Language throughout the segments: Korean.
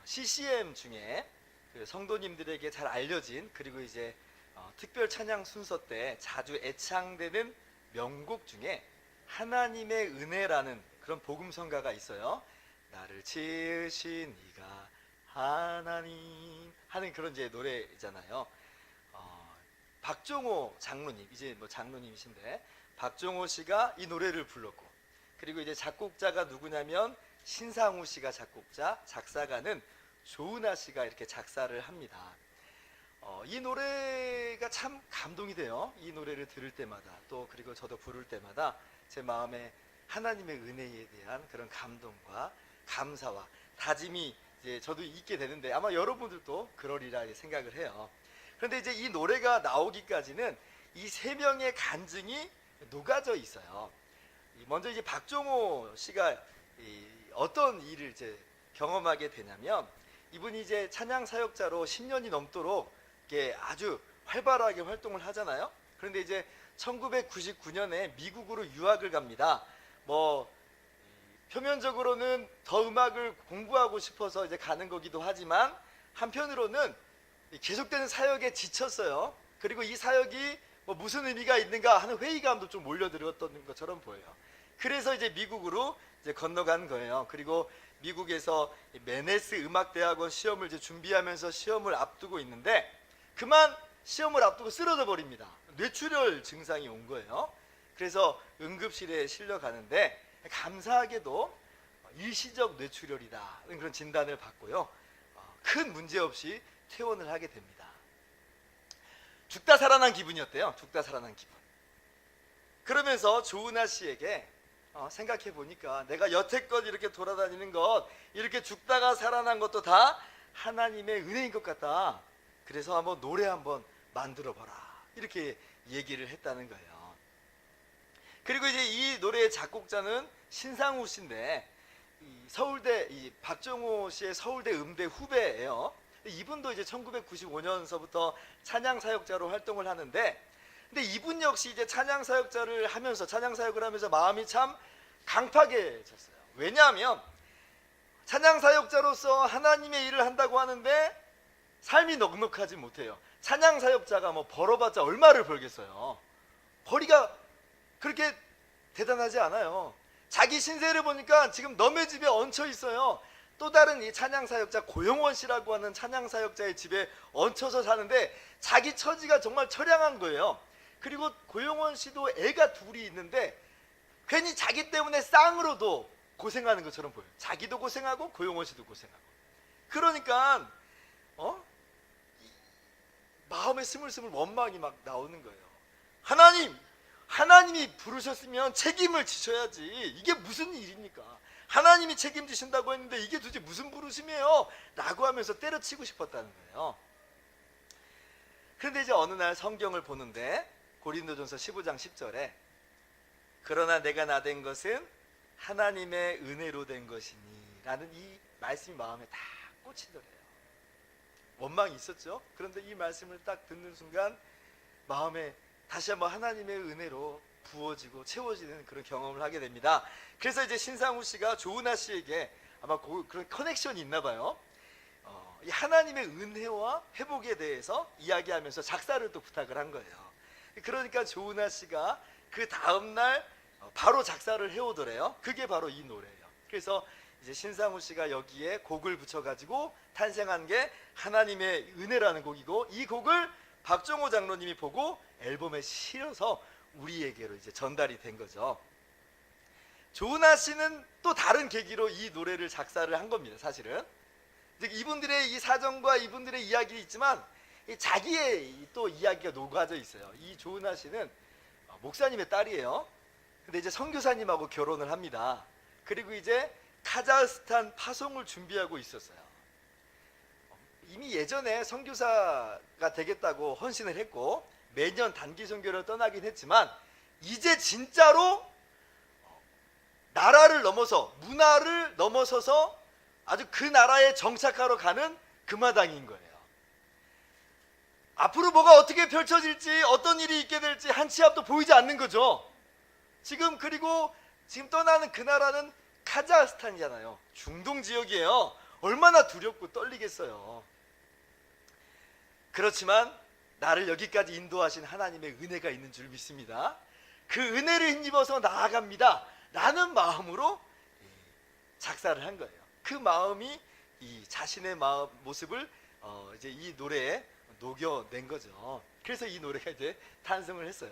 CCM 중에 그 성도님들에게 잘 알려진, 그리고 이제 특별 찬양 순서 때 자주 애창되는 명곡 중에 하나님의 은혜라는 그런 복음성가가 있어요. 나를 지으신 이가 하나님 하는 그런 이제 노래잖아요. 박종호 장로님, 이제 뭐 장로님이신데 박종호 씨가 이 노래를 불렀고, 그리고 이제 작곡자가 누구냐면 신상우 씨가 작곡자, 작사가는 조은하 씨가 이렇게 작사를 합니다. 이 노래가 참 감동이 돼요. 이 노래를 들을 때마다, 또 그리고 저도 부를 때마다 제 마음에 하나님의 은혜에 대한 그런 감동과 감사와 다짐이 이제 저도 있게 되는데, 아마 여러분들도 그러리라 생각을 해요. 그런데 이제 이 노래가 나오기까지는 이 세 명의 간증이 녹아져 있어요. 먼저 이제 박종호 씨가 어떤 일을 이제 경험하게 되냐면, 이분이 이제 찬양 사역자로 10년이 넘도록 이렇게 아주 활발하게 활동을 하잖아요. 그런데 이제 1999년에 미국으로 유학을 갑니다. 뭐 표면적으로는 더 음악을 공부하고 싶어서 이제 가는 거기도 하지만, 한편으로는 계속되는 사역에 지쳤어요. 그리고 이 사역이 뭐 무슨 의미가 있는가 하는 회의감도 좀 몰려들었던 것처럼 보여요. 그래서 이제 미국으로 이제 건너간 거예요. 그리고 미국에서 메네스 음악대학원 시험을 이제 준비하면서 시험을 앞두고 있는데, 그만 시험을 앞두고 쓰러져 버립니다. 뇌출혈 증상이 온 거예요. 그래서 응급실에 실려가는데, 감사하게도 일시적 뇌출혈이다 그런 진단을 받고요, 큰 문제 없이 퇴원을 하게 됩니다. 죽다 살아난 기분이었대요. 죽다 살아난 기분. 그러면서 조은하 씨에게 생각해 보니까 내가 여태껏 이렇게 돌아다니는 것, 이렇게 죽다가 살아난 것도 다 하나님의 은혜인 것 같다. 그래서 한번 노래 한번 만들어 봐라, 이렇게 얘기를 했다는 거예요. 그리고 이제 이 노래의 작곡자는 신상우 씨인데, 서울대 박종호 씨의 서울대 음대 후배예요. 이분도 이제 1995년서부터 찬양 사역자로 활동을 하는데, 근데 이분 역시 이제 찬양 사역자를 하면서, 찬양 사역을 하면서 마음이 참 강팍해졌어요. 왜냐하면 찬양 사역자로서 하나님의 일을 한다고 하는데 삶이 넉넉하지 못해요. 찬양 사역자가 뭐 벌어봤자 얼마를 벌겠어요. 벌이가 그렇게 대단하지 않아요. 자기 신세를 보니까 지금 너네 집에 얹혀 있어요. 또 다른 이 찬양 사역자 고영원 씨라고 하는 찬양 사역자의 집에 얹혀서 사는데, 자기 처지가 정말 처량한 거예요. 그리고 고영원 씨도 애가 둘이 있는데 괜히 자기 때문에 쌍으로도 고생하는 것처럼 보여요. 자기도 고생하고 고영원 씨도 고생하고. 그러니까 마음에 스물스물 원망이 막 나오는 거예요. 하나님이 부르셨으면 책임을 지셔야지. 이게 무슨 일입니까? 하나님이 책임지신다고 했는데 이게 도대체 무슨 부르심이에요? 라고 하면서 때려치고 싶었다는 거예요. 그런데 이제 어느 날 성경을 보는데, 고린도전서 15장 10절에 그러나 내가 나된 것은 하나님의 은혜로 된 것이니 라는 이 말씀이 마음에 딱 꽂히더래요. 원망이 있었죠. 그런데 이 말씀을 딱 듣는 순간 마음에 다시 한번 하나님의 은혜로 부어지고 채워지는 그런 경험을 하게 됩니다. 그래서 이제 신상우 씨가 조은하 씨에게 아마 그런 커넥션이 있나 봐요. 이 하나님의 은혜와 회복에 대해서 이야기하면서 작사를 또 부탁을 한 거예요. 그러니까 조은하 씨가 그 다음날 바로 작사를 해오더래요. 그게 바로 이 노래예요. 그래서 이제 신상우 씨가 여기에 곡을 붙여가지고 탄생한 게 하나님의 은혜라는 곡이고, 이 곡을 박종호 장로님이 보고 앨범에 실어서 우리에게로 이제 전달이 된 거죠. 조은하 씨는 또 다른 계기로 이 노래를 작사를 한 겁니다. 사실은 이분들의 이 사정과 이분들의 이야기 있지만 자기의 또 이야기가 녹아져 있어요. 이 조은하 씨는 목사님의 딸이에요. 근데 이제 선교사님하고 결혼을 합니다. 그리고 이제 카자흐스탄 파송을 준비하고 있었어요. 이미 예전에 선교사가 되겠다고 헌신을 했고 매년 단기 선교를 떠나긴 했지만, 이제 진짜로 나라를 넘어서, 문화를 넘어서서 아주 그 나라에 정착하러 가는 그 마당인 거예요. 앞으로 뭐가 어떻게 펼쳐질지, 어떤 일이 있게 될지 한 치 앞도 보이지 않는 거죠. 그리고 지금 떠나는 그 나라는 카자흐스탄이잖아요. 중동 지역이에요. 얼마나 두렵고 떨리겠어요. 그렇지만 나를 여기까지 인도하신 하나님의 은혜가 있는 줄 믿습니다. 그 은혜를 힘입어서 나아갑니다 라는 마음으로 작사를 한 거예요. 그 마음이 이 자신의 모습을 이제 이 노래에 녹여낸 거죠. 그래서 이 노래가 이제 탄생을 했어요.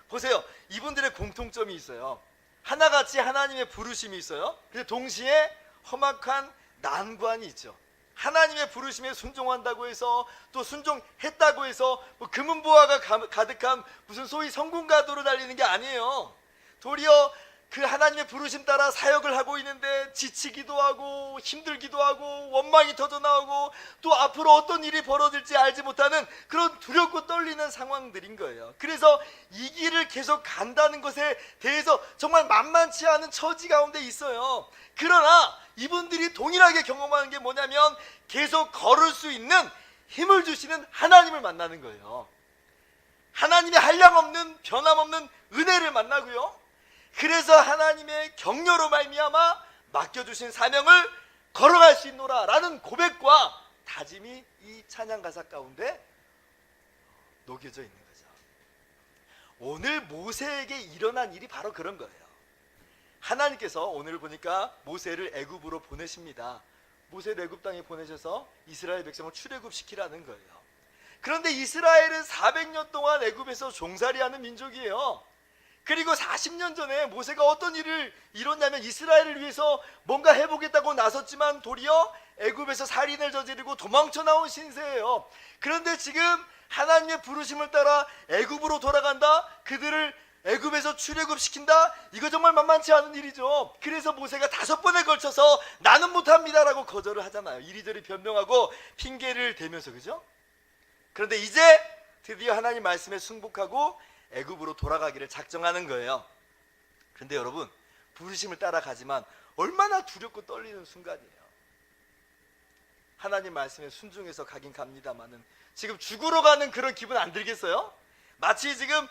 보세요, 이분들의 공통점이 있어요. 하나같이 하나님의 부르심이 있어요. 근데 동시에 험악한 난관이 있죠. 하나님의 부르심에 순종한다고 해서, 또 순종했다고 해서 뭐 금은보화가 가득한 무슨 소위 성공가도로 달리는 게 아니에요. 도리어 그 하나님의 부르심 따라 사역을 하고 있는데 지치기도 하고 힘들기도 하고 원망이 터져 나오고 또 앞으로 어떤 일이 벌어질지 알지 못하는 그런 두렵고 떨리는 상황들인 거예요. 그래서 이 길을 계속 간다는 것에 대해서 정말 만만치 않은 처지 가운데 있어요. 그러나 이분들이 동일하게 경험하는 게 뭐냐면 계속 걸을 수 있는 힘을 주시는 하나님을 만나는 거예요. 하나님의 한량없는 변함없는 은혜를 만나고요, 그래서 하나님의 격려로 말미암아 맡겨주신 사명을 걸어갈 수 있노라 라는 고백과 다짐이 이 찬양 가사 가운데 녹여져 있는 거죠. 오늘 모세에게 일어난 일이 바로 그런 거예요. 하나님께서 오늘 보니까 모세를 애굽으로 보내십니다. 모세를 애굽 땅에 보내셔서 이스라엘 백성을 출애굽시키라는 거예요. 그런데 이스라엘은 400년 동안 애굽에서 종살이하는 민족이에요. 그리고 40년 전에 모세가 어떤 일을 이뤘냐면 이스라엘을 위해서 뭔가 해보겠다고 나섰지만 도리어 애굽에서 살인을 저지르고 도망쳐 나온 신세예요. 그런데 지금 하나님의 부르심을 따라 애굽으로 돌아간다, 그들을 애굽에서 출애굽시킨다, 이거 정말 만만치 않은 일이죠. 그래서 모세가 5번에 걸쳐서 나는 못합니다 라고 거절을 하잖아요. 이리저리 변명하고 핑계를 대면서, 그죠? 그런데 이제 드디어 하나님 말씀에 순복하고 애굽으로 돌아가기를 작정하는 거예요. 그런데 여러분, 부르심을 따라가지만 얼마나 두렵고 떨리는 순간이에요. 하나님 말씀에 순종해서 가긴 갑니다만은 지금 죽으러 가는 그런 기분 안 들겠어요? 마치 지금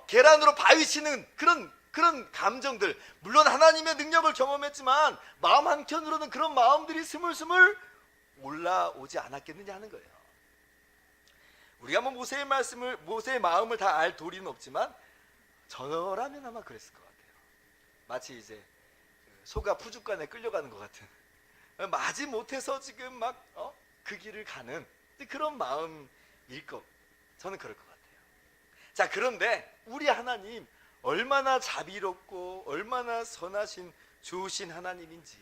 계란으로 바위 치는 그런 감정들, 물론 하나님의 능력을 경험했지만 마음 한켠으로는 그런 마음들이 스물스물 올라오지 않았겠느냐 하는 거예요. 우리가 뭐 모세의 마음을 다 알 도리는 없지만 저라면 아마 그랬을 것 같아요. 마치 이제 소가 푸죽간에 끌려가는 것 같은, 마지 못해서 지금 막 그 길을 가는 그런 마음일 것, 저는 그럴 것 같아요. 자, 그런데 우리 하나님 얼마나 자비롭고 얼마나 선하신 좋으신 하나님인지,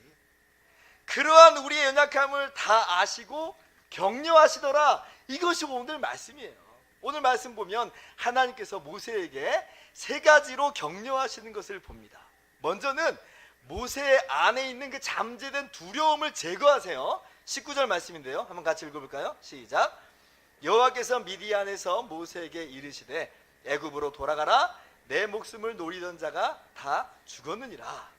그러한 우리의 연약함을 다 아시고 격려하시더라, 이것이 오늘 말씀이에요. 오늘 말씀 보면 하나님께서 모세에게 3가지로 격려하시는 것을 봅니다. 먼저는 모세 안에 있는 그 잠재된 두려움을 제거하세요. 19절 말씀인데요, 한번 같이 읽어볼까요? 시작. 여호와께서 미디안에서 모세에게 이르시되 애굽으로 돌아가라, 내 목숨을 노리던 자가 다 죽었느니라.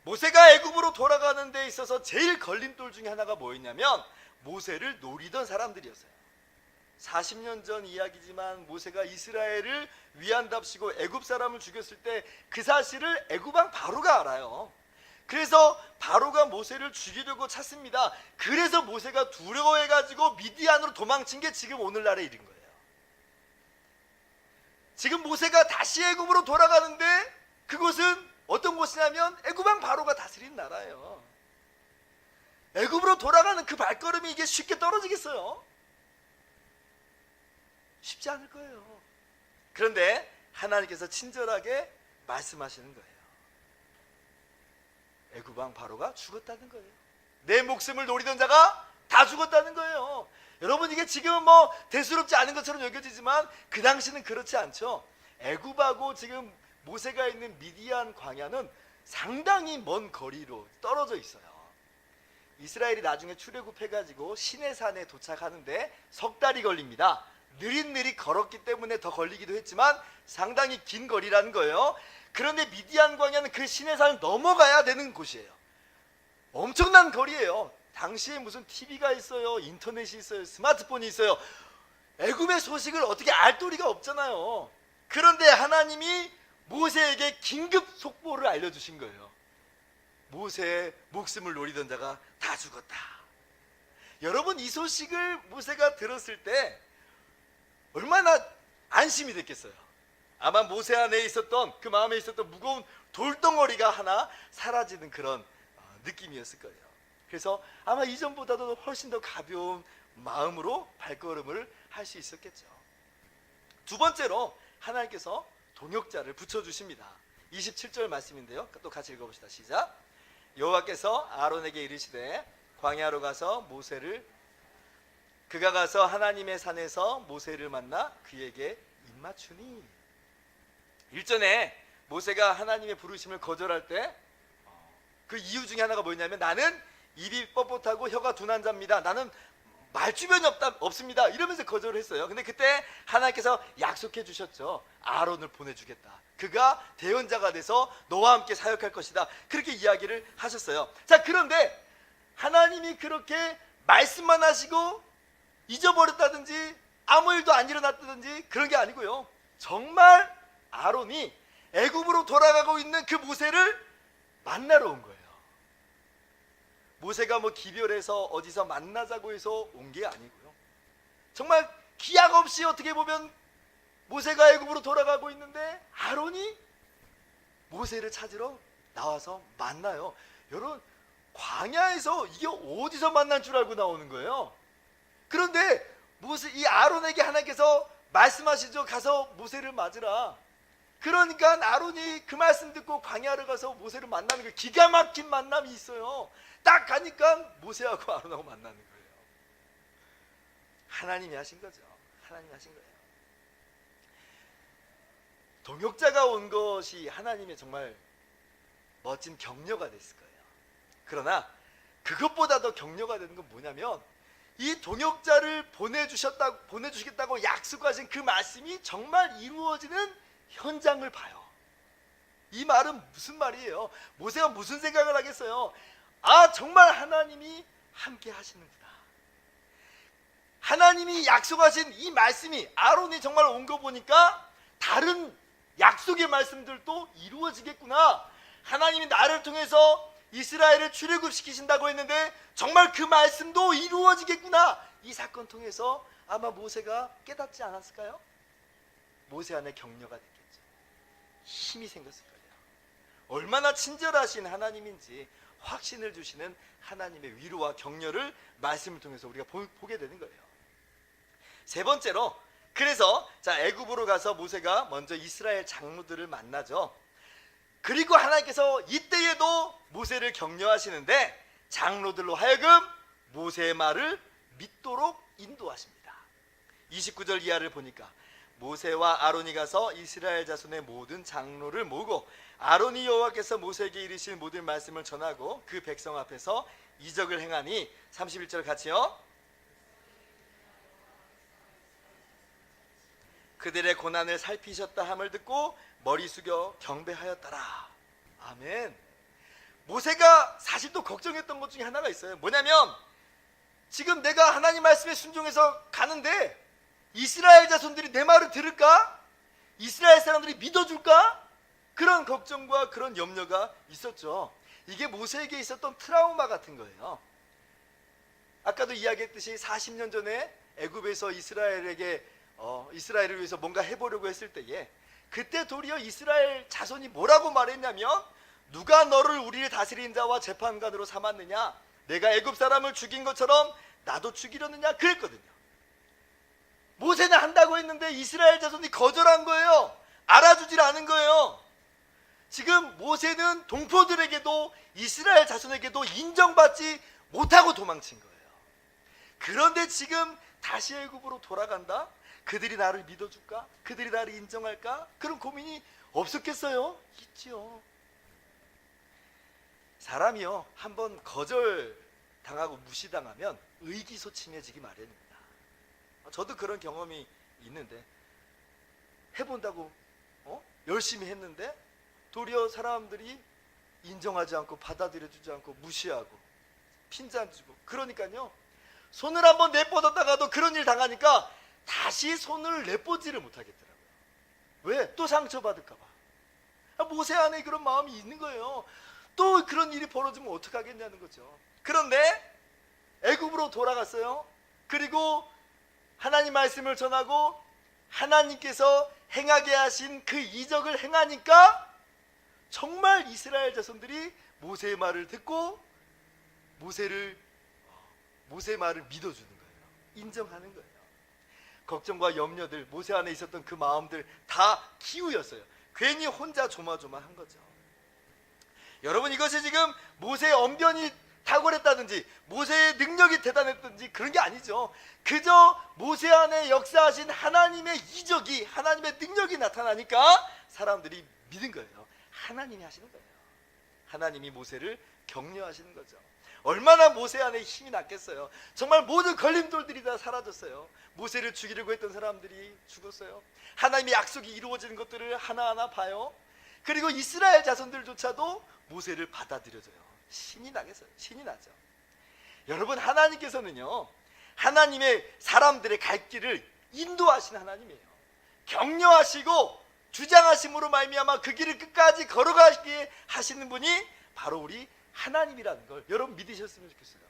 모세가 애굽으로 돌아가는 데 있어서 제일 걸림돌 중에 하나가 뭐였냐면 모세를 노리던 사람들이었어요. 40년 전 이야기지만 모세가 이스라엘을 위한답시고 애굽 사람을 죽였을 때 그 사실을 애굽 왕 바로가 알아요. 그래서 바로가 모세를 죽이려고 찾습니다. 그래서 모세가 두려워해가지고 미디안으로 도망친 게 지금 오늘날에 일인 거예요. 지금 모세가 다시 애굽으로 돌아가는데 그곳은 어떤 곳이냐면 애굽 왕 바로가 다스린 나라예요. 애굽으로 돌아가는 그 발걸음이 이게 쉽게 떨어지겠어요? 쉽지 않을 거예요. 그런데 하나님께서 친절하게 말씀하시는 거예요. 애굽 왕 바로가 죽었다는 거예요. 내 목숨을 노리던 자가 다 죽었다는 거예요. 여러분, 이게 지금은 뭐 대수롭지 않은 것처럼 여겨지지만 그 당시는 그렇지 않죠. 애굽하고 지금 모세가 있는 미디안 광야는 상당히 먼 거리로 떨어져 있어요. 이스라엘이 나중에 출애굽해가지고 시내산에 도착하는데 석 달이 걸립니다. 느릿느릿 걸었기 때문에 더 걸리기도 했지만 상당히 긴 거리라는 거예요. 그런데 미디안 광야는 그 시내산을 넘어가야 되는 곳이에요. 엄청난 거리예요. 당시에 무슨 TV가 있어요, 인터넷이 있어요, 스마트폰이 있어요. 애굽의 소식을 어떻게 알 도리가 없잖아요. 그런데 하나님이 모세에게 긴급 속보를 알려주신 거예요. 모세의 목숨을 노리던 자가 다 죽었다. 여러분, 이 소식을 모세가 들었을 때 얼마나 안심이 됐겠어요. 아마 모세 안에 있었던, 그 마음에 있었던 무거운 돌덩어리가 하나 사라지는 그런 느낌이었을 거예요. 그래서 아마 이전보다도 훨씬 더 가벼운 마음으로 발걸음을 할 수 있었겠죠. 두 번째로 하나님께서 동역자를 붙여주십니다. 27절 말씀인데요, 또 같이 읽어봅시다. 시작. 여호와께서 아론에게 이르시되 광야로 가서 그가 가서 하나님의 산에서 모세를 만나 그에게 입맞추니. 일전에 모세가 하나님의 부르심을 거절할 때 그 이유 중에 하나가 뭐냐면, 나는 입이 뻣뻣하고 혀가 둔한 자입니다, 나는 말주변이 없습니다, 이러면서 거절을 했어요. 근데 그때 하나님께서 약속해 주셨죠. 아론을 보내주겠다, 그가 대언자가 돼서 너와 함께 사역할 것이다, 그렇게 이야기를 하셨어요. 자, 그런데 하나님이 그렇게 말씀만 하시고 잊어버렸다든지 아무 일도 안 일어났다든지 그런 게 아니고요, 정말 아론이 애굽으로 돌아가고 있는 그 모세를 만나러 온 거예요. 모세가 기별해서 어디서 만나자고 해서 온 게 아니고요, 정말 기약 없이 어떻게 보면 모세가 애굽으로 돌아가고 있는데 아론이 모세를 찾으러 나와서 만나요. 여러분, 광야에서 이게 어디서 만난 줄 알고 나오는 거예요. 그런데 이 아론에게 하나님께서 말씀하시죠. 가서 모세를 맞으라. 그러니까 아론이 그 말씀 듣고 광야를 가서 모세를 만나는 거예요. 기가 막힌 만남이 있어요. 딱 가니까 모세하고 아론하고 만나는 거예요. 하나님이 하신 거죠. 하나님이 하신 거예요. 동역자가 온 것이 하나님의 정말 멋진 격려가 됐을 거예요. 그러나 그것보다 더 격려가 되는 건 뭐냐면, 이 동역자를 보내주시겠다고 약속하신 그 말씀이 정말 이루어지는 현장을 봐요. 이 말은 무슨 말이에요? 모세가 무슨 생각을 하겠어요? 아, 정말 하나님이 함께 하시는구나. 하나님이 약속하신 이 말씀이, 아론이 정말 온 거 보니까 다른 약속의 말씀들도 이루어지겠구나. 하나님이 나를 통해서 이스라엘을 출애굽시키신다고 했는데 정말 그 말씀도 이루어지겠구나. 이 사건 통해서 아마 모세가 깨닫지 않았을까요? 모세 안에 격려가 됐겠죠. 힘이 생겼을 거예요. 얼마나 친절하신 하나님인지 확신을 주시는 하나님의 위로와 격려를 말씀을 통해서 우리가 보게 되는 거예요. 세 번째로, 그래서 애굽으로 가서 모세가 먼저 이스라엘 장로들을 만나죠. 그리고 하나님께서 이때에도 모세를 격려하시는데 장로들로 하여금 모세의 말을 믿도록 인도하십니다. 29절 이하를 보니까 모세와 아론이 가서 이스라엘 자손의 모든 장로를 모으고 아론이 여호와께서 모세에게 이르신 모든 말씀을 전하고 그 백성 앞에서 이적을 행하니. 31절 같이요. 그들의 고난을 살피셨다 함을 듣고 머리 숙여 경배하였더라. 아멘. 모세가 사실 또 걱정했던 것 중에 하나가 있어요. 뭐냐면, 지금 내가 하나님 말씀에 순종해서 가는데 이스라엘 자손들이 내 말을 들을까? 이스라엘 사람들이 믿어줄까? 그런 걱정과 그런 염려가 있었죠. 이게 모세에게 있었던 트라우마 같은 거예요. 아까도 이야기했듯이 40년 전에 애굽에서 이스라엘을 위해서 뭔가 해보려고 했을 때에, 그때 도리어 이스라엘 자손이 뭐라고 말했냐면, 누가 너를 우리를 다스린 자와 재판관으로 삼았느냐? 내가 애굽 사람을 죽인 것처럼 나도 죽이려느냐? 그랬거든요. 모세는 한다고 했는데 이스라엘 자손이 거절한 거예요. 알아주질 않은 거예요. 지금 모세는 동포들에게도 이스라엘 자손에게도 인정받지 못하고 도망친 거예요. 그런데 지금 다시 애굽으로 돌아간다? 그들이 나를 믿어줄까? 그들이 나를 인정할까? 그런 고민이 없었겠어요? 있지요. 사람이요, 한번 거절당하고 무시당하면 의기소침해지기 마련입니다. 저도 그런 경험이 있는데, 해본다고 열심히 했는데 도리어 사람들이 인정하지 않고 받아들여주지 않고 무시하고 핀잔 주고, 그러니까요, 손을 한번 내뻗었다가도 그런 일 당하니까 다시 손을 내뻗지를 못하겠더라고요. 왜? 또 상처받을까 봐. 모세 안에 그런 마음이 있는 거예요. 또 그런 일이 벌어지면 어떡하겠냐는 거죠. 그런데 애굽으로 돌아갔어요. 그리고 하나님 말씀을 전하고 하나님께서 행하게 하신 그 이적을 행하니까 정말 이스라엘 자손들이 모세의 말을 듣고 모세의 말을 믿어주는 거예요. 인정하는 거예요. 걱정과 염려들, 모세 안에 있었던 그 마음들 다 기우였어요. 괜히 혼자 조마조마한 거죠. 여러분, 이것이 지금 모세의 언변이 탁월했다든지 모세의 능력이 대단했든지 그런 게 아니죠. 그저 모세 안에 역사하신 하나님의 이적이, 하나님의 능력이 나타나니까 사람들이 믿은 거예요. 하나님이 하시는 거예요. 하나님이 모세를 격려하시는 거죠. 얼마나 모세 안에 힘이 났겠어요. 정말 모든 걸림돌들이 다 사라졌어요. 모세를 죽이려고 했던 사람들이 죽었어요. 하나님의 약속이 이루어지는 것들을 하나하나 봐요. 그리고 이스라엘 자손들조차도 모세를 받아들여줘요. 신이 나겠어요. 신이 나죠. 여러분, 하나님께서는요, 하나님의 사람들의 갈 길을 인도하시는 하나님이에요. 격려하시고 주장하심으로 말미암아 그 길을 끝까지 걸어가게 하시는 분이 바로 우리 하나님이라는 걸 여러분 믿으셨으면 좋겠어요.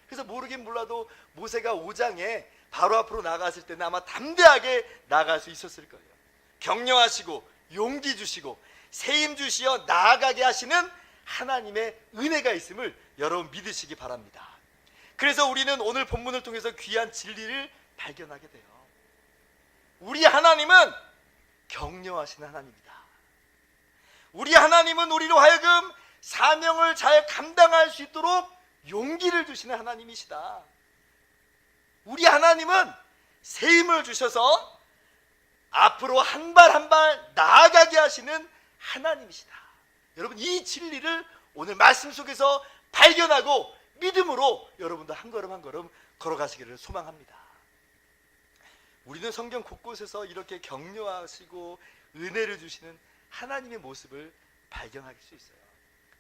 그래서 모르긴 몰라도 모세가 5장에 바로 앞으로 나갔을 때는 아마 담대하게 나갈 수 있었을 거예요. 격려하시고 용기 주시고 세임 주시어 나아가게 하시는 하나님의 은혜가 있음을 여러분 믿으시기 바랍니다. 그래서 우리는 오늘 본문을 통해서 귀한 진리를 발견하게 돼요. 우리 하나님은 격려하시는 하나님이다. 우리 하나님은 우리로 하여금 사명을 잘 감당할 수 있도록 용기를 주시는 하나님이시다. 우리 하나님은 새 힘을 주셔서 앞으로 한 발 한 발 나아가게 하시는 하나님이시다. 여러분, 이 진리를 오늘 말씀 속에서 발견하고 믿음으로 여러분도 한 걸음 한 걸음 걸어가시기를 소망합니다. 우리는 성경 곳곳에서 이렇게 격려하시고 은혜를 주시는 하나님의 모습을 발견할 수 있어요.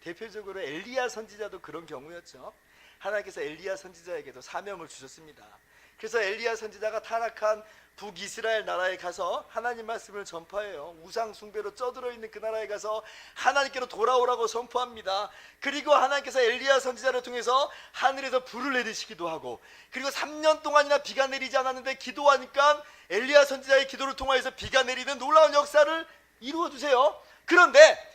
대표적으로 엘리야 선지자도 그런 경우였죠. 하나님께서 엘리야 선지자에게도 사명을 주셨습니다. 그래서 엘리야 선지자가 타락한 북이스라엘 나라에 가서 하나님 말씀을 전파해요. 우상 숭배로 쩌들어 있는 그 나라에 가서 하나님께로 돌아오라고 선포합니다. 그리고 하나님께서 엘리야 선지자를 통해서 하늘에서 불을 내리시기도 하고, 그리고 3년 동안이나 비가 내리지 않았는데 기도하니까 엘리야 선지자의 기도를 통하여서 비가 내리는 놀라운 역사를 이루어 주세요. 그런데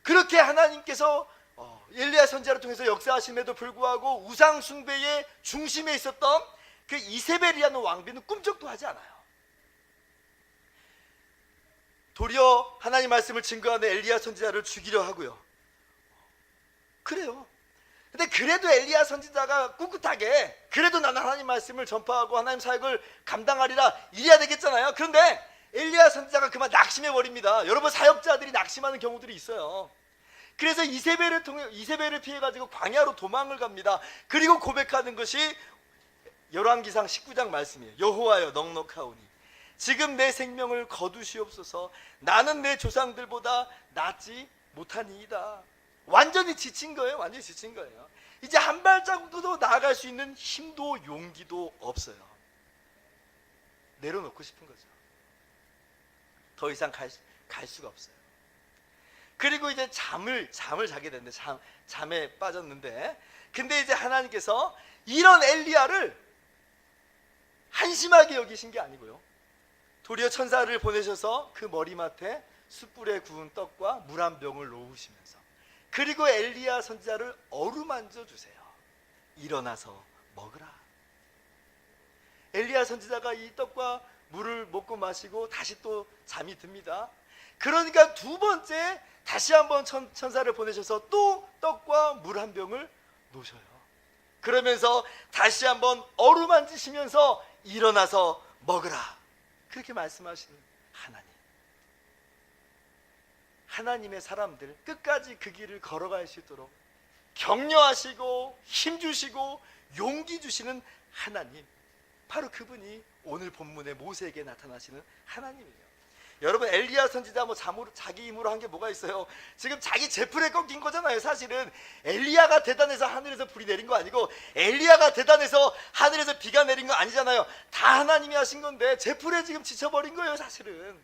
그렇게 하나님께서 엘리야 선지자를 통해서 역사하심에도 불구하고 우상 숭배의 중심에 있었던 그 이세벨이라는 왕비는 꿈쩍도 하지 않아요. 도리어 하나님 말씀을 증거하는 엘리야 선지자를 죽이려 하고요. 그래요. 근데 그래도 엘리야 선지자가 꿋꿋하게 그래도 나는 하나님 말씀을 전파하고 하나님 사역을 감당하리라 이래야 되겠잖아요. 그런데 엘리야 선지자가 그만 낙심해 버립니다. 여러분, 사역자들이 낙심하는 경우들이 있어요. 그래서 이세벨을 피해 가지고 광야로 도망을 갑니다. 그리고 고백하는 것이 열왕기상 19장 말씀이에요. 여호와여, 넉넉하오니 지금 내 생명을 거두시옵소서. 나는 내 조상들보다 낫지 못하니이다. 완전히 지친 거예요. 완전히 지친 거예요. 이제 한 발자국도 나아갈 수 있는 힘도 용기도 없어요. 내려놓고 싶은 거죠. 더 이상 갈 수가 없어요. 그리고 이제 잠을 자게 됐는데 잠에 빠졌는데, 근데 이제 하나님께서 이런 엘리야를 한심하게 여기신 게 아니고요, 도리어 천사를 보내셔서 그 머리맡에 숯불에 구운 떡과 물 한 병을 놓으시면서, 그리고 엘리야 선지자를 어루만져 주세요. 일어나서 먹으라. 엘리야 선지자가 이 떡과 물을 먹고 마시고 다시 또 잠이 듭니다. 그러니까 두 번째 다시 한번 천사를 보내셔서 또 떡과 물 한 병을 놓으셔요. 그러면서 다시 한번 어루만지시면서 일어나서 먹으라. 그렇게 말씀하시는 하나님. 하나님의 사람들 끝까지 그 길을 걸어갈 수 있도록 격려하시고 힘주시고 용기 주시는 하나님, 바로 그분이 오늘 본문의 모세에게 나타나시는 하나님이에요. 여러분, 엘리야 선지자 자기 힘으로 한 게 뭐가 있어요? 지금 자기 제풀에 꺾인 거잖아요. 사실은 엘리야가 대단해서 하늘에서 불이 내린 거 아니고, 엘리야가 대단해서 하늘에서 비가 내린 거 아니잖아요. 다 하나님이 하신 건데 제풀에 지금 지쳐버린 거예요, 사실은.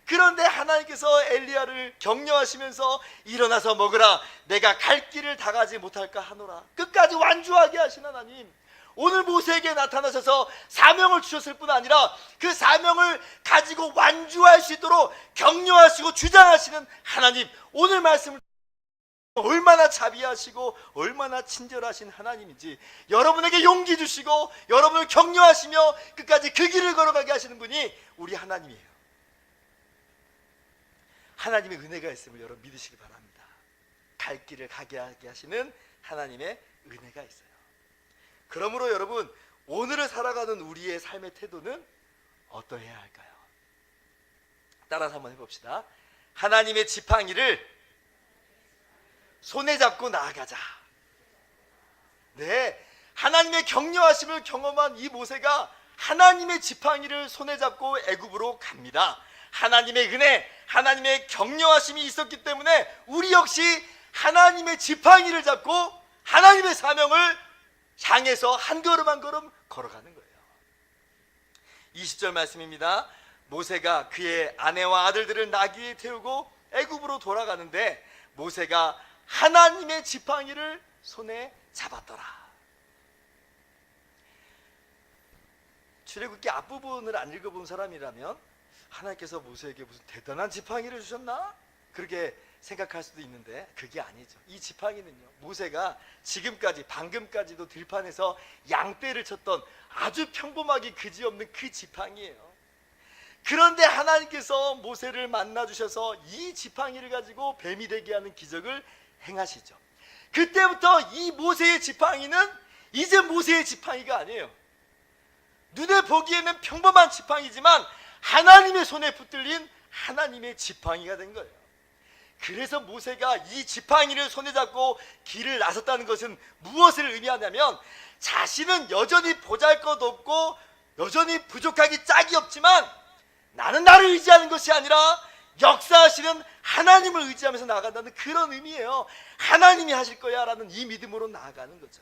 그런데 하나님께서 엘리야를 격려하시면서 일어나서 먹으라, 내가 갈 길을 다 가지 못할까 하노라. 끝까지 완주하게 하신 하나님, 오늘 모세에게 나타나셔서 사명을 주셨을 뿐 아니라 그 사명을 가지고 완주할 수 있도록 격려하시고 주장하시는 하나님, 오늘 말씀을 얼마나 자비하시고 얼마나 친절하신 하나님인지 여러분에게 용기 주시고 여러분을 격려하시며 끝까지 그 길을 걸어가게 하시는 분이 우리 하나님이에요. 하나님의 은혜가 있음을 여러분 믿으시기 바랍니다. 갈 길을 가게 하게 하시는 하나님의 은혜가 있어요. 그러므로 여러분, 오늘을 살아가는 우리의 삶의 태도는 어떠해야 할까요? 따라서 한번 해봅시다. 하나님의 지팡이를 손에 잡고 나아가자. 네, 하나님의 격려하심을 경험한 이 모세가 하나님의 지팡이를 손에 잡고 애굽으로 갑니다. 하나님의 은혜, 하나님의 격려하심이 있었기 때문에 우리 역시 하나님의 지팡이를 잡고 하나님의 사명을 향해서 한 걸음 한 걸음 걸어가는 거예요. 20절 말씀입니다. 모세가 그의 아내와 아들들을 나귀에 태우고 애굽으로 돌아가는데 모세가 하나님의 지팡이를 손에 잡았더라. 출애굽기 앞부분을 안 읽어본 사람이라면 하나님께서 모세에게 무슨 대단한 지팡이를 주셨나? 그렇게 생각할 수도 있는데 그게 아니죠. 이 지팡이는요, 모세가 지금까지 방금까지도 들판에서 양떼를 쳤던 아주 평범하기 그지없는 그 지팡이에요. 그런데 하나님께서 모세를 만나 주셔서 이 지팡이를 가지고 뱀이 되게 하는 기적을 행하시죠. 그때부터 이 모세의 지팡이는 이제 모세의 지팡이가 아니에요. 눈에 보기에는 평범한 지팡이지만 하나님의 손에 붙들린 하나님의 지팡이가 된 거예요. 그래서 모세가 이 지팡이를 손에 잡고 길을 나섰다는 것은 무엇을 의미하냐면, 자신은 여전히 보잘것없고 여전히 부족하기 짝이 없지만 나는 나를 의지하는 것이 아니라 역사하시는 하나님을 의지하면서 나아간다는 그런 의미예요. 하나님이 하실 거야 라는 이 믿음으로 나아가는 거죠.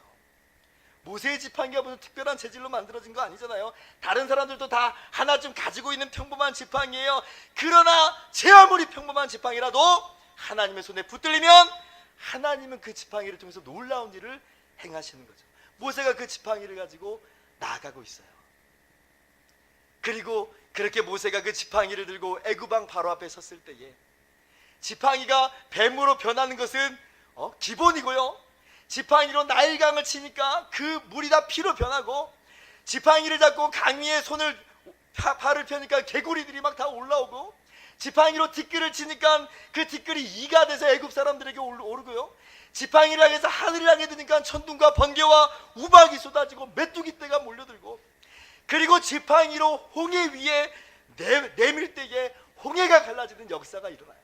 모세의 지팡이가 무슨 특별한 재질로 만들어진 거 아니잖아요. 다른 사람들도 다 하나쯤 가지고 있는 평범한 지팡이에요. 그러나 제 아무리 평범한 지팡이라도 하나님의 손에 붙들리면 하나님은 그 지팡이를 통해서 놀라운 일을 행하시는 거죠. 모세가 그 지팡이를 가지고 나아가고 있어요. 그리고 그렇게 모세가 그 지팡이를 들고 애굽 왕 바로 앞에 섰을 때에 지팡이가 뱀으로 변하는 것은 기본이고요. 지팡이로 나일강을 치니까 그 물이 다 피로 변하고, 지팡이를 잡고 강 위에 발을 펴니까 개구리들이 막 다 올라오고, 지팡이로 티끌을 치니까 그 티끌이 이가 돼서 애굽 사람들에게 오르고요. 지팡이를 향해서 하늘을 향해 드니까 천둥과 번개와 우박이 쏟아지고 메뚜기 떼가 몰려들고, 그리고 지팡이로 홍해 위에 내밀 때에 홍해가 갈라지는 역사가 일어나요.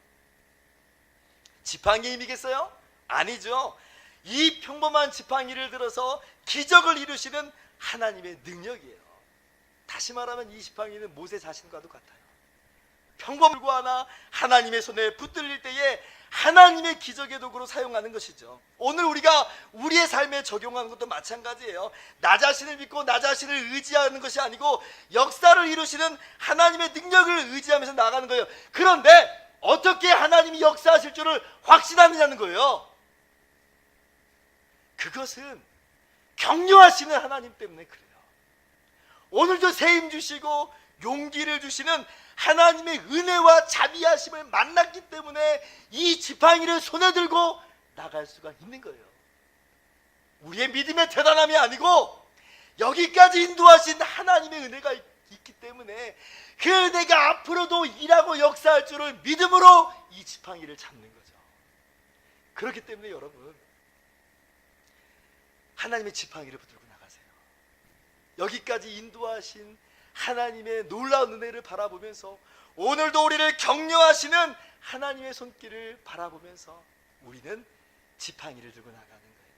지팡이의 힘이겠어요? 아니죠. 이 평범한 지팡이를 들어서 기적을 이루시는 하나님의 능력이에요. 다시 말하면 이 지팡이는 모세 자신과도 같아요. 평범하고 하나 하나님의 손에 붙들릴 때에 하나님의 기적의 도구로 사용하는 것이죠. 오늘 우리가 우리의 삶에 적용하는 것도 마찬가지예요. 나 자신을 믿고 나 자신을 의지하는 것이 아니고 역사를 이루시는 하나님의 능력을 의지하면서 나가는 거예요. 그런데 어떻게 하나님이 역사하실 줄을 확신하느냐는 거예요. 그것은 격려하시는 하나님 때문에 그래요. 오늘도 세임 주시고 용기를 주시는 하나님의 은혜와 자비하심을 만났기 때문에 이 지팡이를 손에 들고 나갈 수가 있는 거예요. 우리의 믿음의 대단함이 아니고 여기까지 인도하신 하나님의 은혜가 있기 때문에 그 은혜가 앞으로도 일하고 역사할 줄을 믿음으로 이 지팡이를 잡는 거죠. 그렇기 때문에 여러분, 하나님의 지팡이를 붙들고 나가세요. 여기까지 인도하신 하나님의 놀라운 은혜를 바라보면서 오늘도 우리를 격려하시는 하나님의 손길을 바라보면서 우리는 지팡이를 들고 나가는 거예요.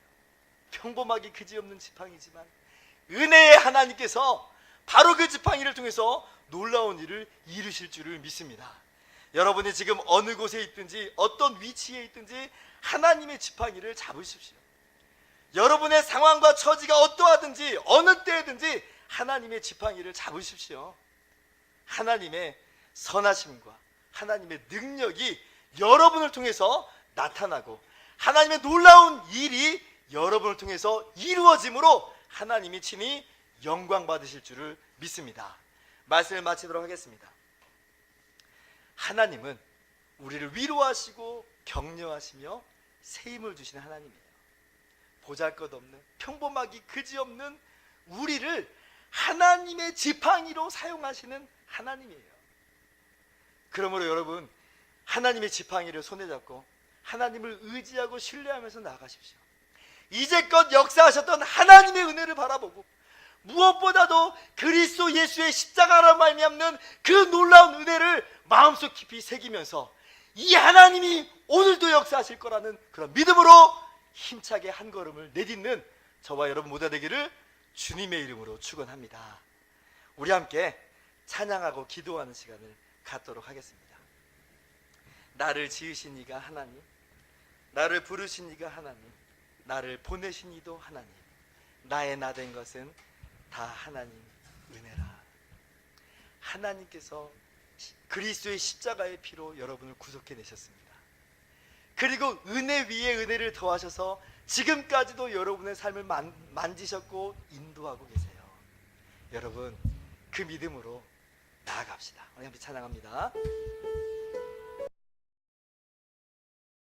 평범하기 그지없는 지팡이지만 은혜의 하나님께서 바로 그 지팡이를 통해서 놀라운 일을 이루실 줄을 믿습니다. 여러분이 지금 어느 곳에 있든지 어떤 위치에 있든지 하나님의 지팡이를 잡으십시오. 여러분의 상황과 처지가 어떠하든지 어느 때든지 하나님의 지팡이를 잡으십시오. 하나님의 선하심과 하나님의 능력이 여러분을 통해서 나타나고 하나님의 놀라운 일이 여러분을 통해서 이루어짐으로 하나님이 친히 영광 받으실 줄을 믿습니다. 말씀을 마치도록 하겠습니다. 하나님은 우리를 위로하시고 격려하시며 새 힘을 주시는 하나님이에요. 보잘것없는 평범하기 그지없는 우리를 하나님의 지팡이로 사용하시는 하나님이에요. 그러므로 여러분, 하나님의 지팡이를 손에 잡고 하나님을 의지하고 신뢰하면서 나아가십시오. 이제껏 역사하셨던 하나님의 은혜를 바라보고 무엇보다도 그리스도 예수의 십자가로 말미암는 그 놀라운 은혜를 마음속 깊이 새기면서 이 하나님이 오늘도 역사하실 거라는 그런 믿음으로 힘차게 한 걸음을 내딛는 저와 여러분 모두가 되기를 주님의 이름으로 축원합니다. 우리 함께 찬양하고 기도하는 시간을 갖도록 하겠습니다. 나를 지으신 이가 하나님, 나를 부르신 이가 하나님, 나를 보내신 이도 하나님, 나의 나 된 것은 다 하나님 은혜라. 하나님께서 그리스도의 십자가의 피로 여러분을 구속해 내셨습니다. 그리고 은혜 위에 은혜를 더하셔서 지금까지도 여러분의 삶을 만지셨고 인도하고 계세요. 여러분, 그 믿음으로 나아갑시다. 우리 함께 찬양합니다.